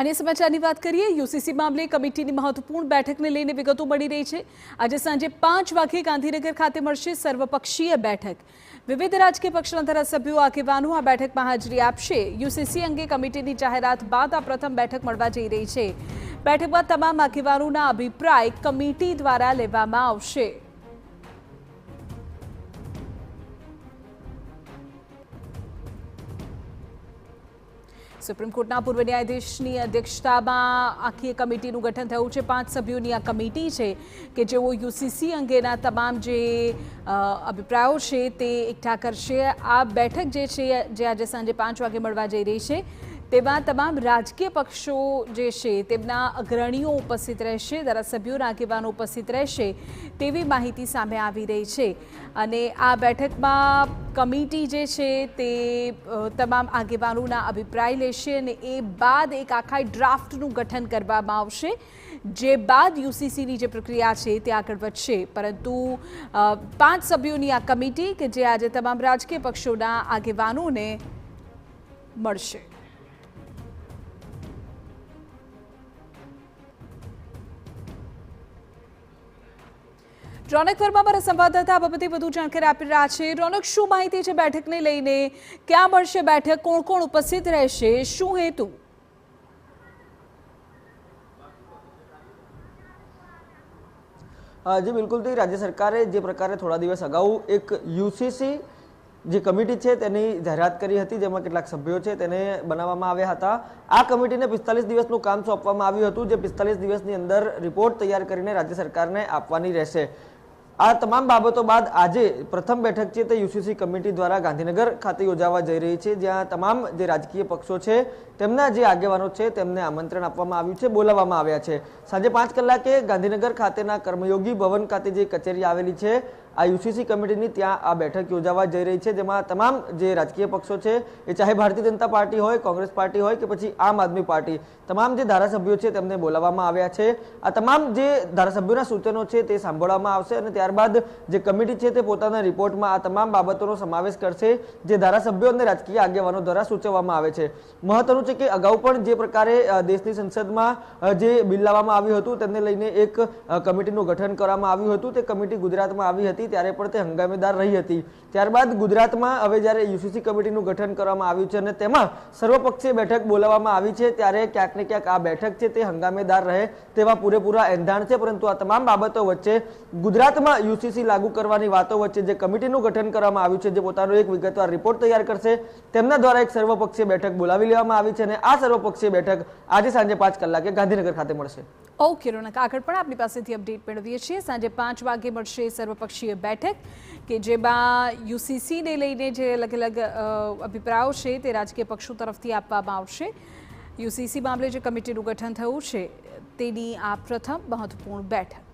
અને સમાચારની વાત કરીએ યુસીસી મામલે કમિટીની મહત્વપૂર્ણ બેઠકને લઈને વિગતો મળી રહી છે। આજે સાંજે 5 વાગે ગાંધીનગર ખાતે મળશે સર્વપક્ષીય બેઠક। વિવિધ રાજકીય પક્ષના ધારાસભ્યો આગેવાનો આ બેઠકમાં હાજરી આપશે। યુસીસી અંગે કમિટીની જાહેરાત બાદ આ પ્રથમ બેઠક મળવા જઈ રહી છે। બેઠકમાં તમામ આગેવાનોના અભિપ્રાય કમિટી દ્વારા લેવામાં આવશે। સુપ્રીમ કોર્ટના પૂર્વ ન્યાયાધીશની અધ્યક્ષતામાં આખી કમિટીનું ગઠન થયું છે। 5 સભ્યોની આ કમિટી છે કે જેઓ યુસીસી અંગેના તમામ જે અભિપ્રાયો છે તે એકઠા કરશે। આ બેઠક જે છે જે આજે સાંજે 5 વાગે મળવા જઈ રહી છે તેમાં તમામ રાજકીય પક્ષો જે છે તેમના અગ્રણીઓ ઉપસ્થિત રહેશે, ધારાસભ્યોના આગેવાનો ઉપસ્થિત રહેશે તેવી માહિતી સામે આવી રહી છે। અને આ બેઠકમાં કમિટી જે છે તે તમામ આગેવાનોના અભિપ્રાય લેશે અને એ બાદ એક આખા ડ્રાફ્ટનું ગઠન કરવામાં આવશે, જે બાદ યુસીસીની જે પ્રક્રિયા છે તે આગળ વધશે। પરંતુ 5 સભ્યોની આ કમિટી કે જે આજે તમામ રાજકીય પક્ષોના આગેવાનોને મળશે। રોનક વર્મા મારા સંવાદદાતા આ બાબતે વધુ જાણકારી આપી રહ્યા છે। રોનક, શું માહિતી છે બેઠકને લઈને? ક્યાં મળશે બેઠક? કોણ કોણ ઉપસ્થિત રહેશે? શું હેતુ? જી બિલકુલ, રાજ્ય સરકારે જે પ્રકારે થોડા દિવસ અગાઉ એક યુસીસી જે કમિટી છે તેની જાહેરાત કરી હતી, જેમાં કેટલાક સભ્યો છે તેને બનાવવામાં આવ્યા હતા। આ કમિટીને 45 દિવસનું કામ સોંપવામાં આવ્યું હતું, જે 45 દિવસની અંદર રિપોર્ટ તૈયાર કરીને રાજ્ય સરકારને આપવાની રહેશે। આ તમામ બાબતો બાદ આજે પ્રથમ બેઠક છે તે યુસીસી કમિટી દ્વારા ગાંધીનગર ખાતે યોજાવા જઈ રહી છે, જ્યાં તમામ જે રાજકીય પક્ષો છે તેમના જે આગેવાનો છે તેમને આમંત્રણ આપવામાં આવ્યું છે, બોલાવવામાં આવ્યા છે। સાંજે 5 કલાકે ગાંધીનગર ખાતેના કર્મયોગી ભવન ખાતે જે કચેરી આવેલી છે આ યુસીસી કમિટીની, ત્યાં આ બેઠક યોજાવા જઈ રહી છે, જેમાં તમામ જે રાજકીય પક્ષો છે એ ચાહે ભારતીય જનતા પાર્ટી હોય, કોંગ્રેસ પાર્ટી હોય કે પછી આમ આદમી પાર્ટી, તમામ જે ધારાસભ્યો છે તેમને બોલાવવામાં આવ્યા છે। આ તમામ જે ધારાસભ્યોના સૂચનો છે તે સાંભળવામાં આવશે અને ત્યારબાદ જે કમિટી છે તે પોતાના રિપોર્ટમાં આ તમામ બાબતોનો સમાવેશ કરશે, જે ધારાસભ્યો અને રાજકીય આગેવાનો દ્વારા સૂચવવામાં આવે છે। મહત્વનું છે કે અગાઉ પણ જે પ્રકારે દેશની સંસદમાં જે બિલ લાવવામાં આવ્યું હતું તેને લઈને એક કમિટીનું ગઠન કરવામાં આવ્યું હતું, તે કમિટી ગુજરાતમાં આવી હતી ત્યારે પણ તે હંગામેદાર રહી હતી। ત્યારબાદ ગુજરાતમાં હવે જ્યારે યુસીસી કમિટીનું ગઠન કરવામાં આવ્યું છે અને તેમાં સર્વપક્ષીય બેઠક બોલાવવામાં આવી છે, ત્યારે ક્યાંક ને ક્યાંક આ બેઠક છે તે હંગામેદાર રહે તેવા પૂરેપૂરા એંધાણ છે। પરંતુ આ તમામ બાબતો વચ્ચે ગુજરાતમાં યુસીસી લાગુ કરવાની વાતો વચ્ચે જે કમિટીનું ગઠન કરવામાં આવ્યું છે, જે પોતાનો એક વિગતવાર રિપોર્ટ તૈયાર કરશે, તેમના દ્વારા એક સર્વપક્ષીય બેઠક બોલાવી લેવામાં આવી છે અને આ સર્વપક્ષીય બેઠક આજે સાંજે 5 કલાકે ગાંધીનગર ખાતે મળશે। ઓકે રોનક, આગળ પણ આપની પાસેથી અપડેટ મેળવીએ છીએ। સાંજે 5 વાગે મળશે સર્વપક્ષીય બેઠક કે જેમાં યુસીસીને લઈને જે અલગ અલગ અભિપ્રાયો છે તે રાજકીય પક્ષો તરફથી આપવામાં આવશે। યુસીસી મામલે જે કમિટીનું ગઠન થયું છે તેની આ પ્રથમ મહત્વપૂર્ણ બેઠક।